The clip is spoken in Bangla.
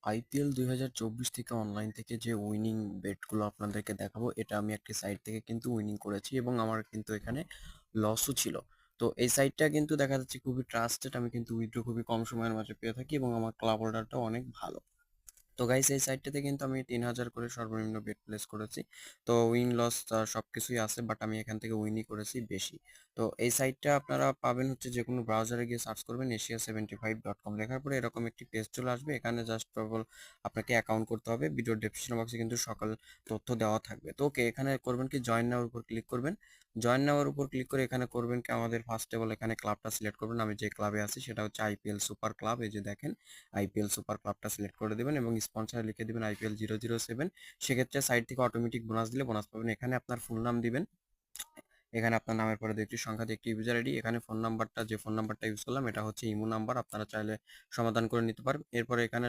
আইপিএল 2024 থেকে অনলাইন থেকে যে উইনিং বেটগুলো আপনাদেরকে দেখাবো, এটা আমি একটি সাইট থেকে কিন্তু উইনিং করেছি এবং আমার কিন্তু এখানে লসও ছিল। তো এই সাইটটা কিন্তু দেখা যাচ্ছে খুবই ট্রাস্টেড। আমি কিন্তু উইথড্র খুবই কম সময়ের মাঝে পেয়ে থাকি এবং আমার ক্লাব হোল্ডারটাও অনেক ভালো। তো গাইস এই সাইটটাতে কিন্তু আমি 3000 করে সর্বনিম্ন বেট প্লেস করেছি। তো উইন লস সব কিছুই আছে, বাট আমি এখান থেকে উইনই করেছি বেশি। তো এই সাইটটা আপনারা পাবেন হচ্ছে যে কোনো ব্রাউজারে গিয়ে সার্চ করবেন asia75.com, লেখার পরে এরকম একটি পেজ চলে আসবে। এখানে জাস্ট কেবল আপনাকে অ্যাকাউন্ট করতে হবে। ভিডিও ডেসক্রিপশন বক্সে কিন্তু সকল তথ্য দেওয়া থাকবে। তো ওকে, এখানে করবেন কি, জয়েন নাওর উপর ক্লিক করবেন। জয়েন নাওয়ার উপর ক্লিক করে এখানে করবেন কি, আমাদের ফার্স্ট অফ অল এখানে ক্লাবটা সিলেক্ট করবেন। আমি যে ক্লাবে আছি সেটা হচ্ছে আইপিএল সুপার ক্লাব। এই যে দেখেন, আইপিএল সুপার ক্লাবটা সিলেক্ট করে দেবেন এবং স্পন্সর লিখে দিবেন আইপিএল 007। সেক্ষেত্রে সাইট থেকে অটোমেটিক বোনাস দিলে বোনাস পাবেন। এখানে আপনার ফুল নাম দিবেন, এখানে আপনার নামের পরে দুইটি সংখ্যা দিয়ে একটি ইউজার আইডি, এখানে ফোন নাম্বারটা, যে ফোন নাম্বারটা ইউজ করলাম এটা হচ্ছে ইমো নাম্বার, আপনারা চাইলে সমাধান করে নিতে পারেন। এরপরে এখানে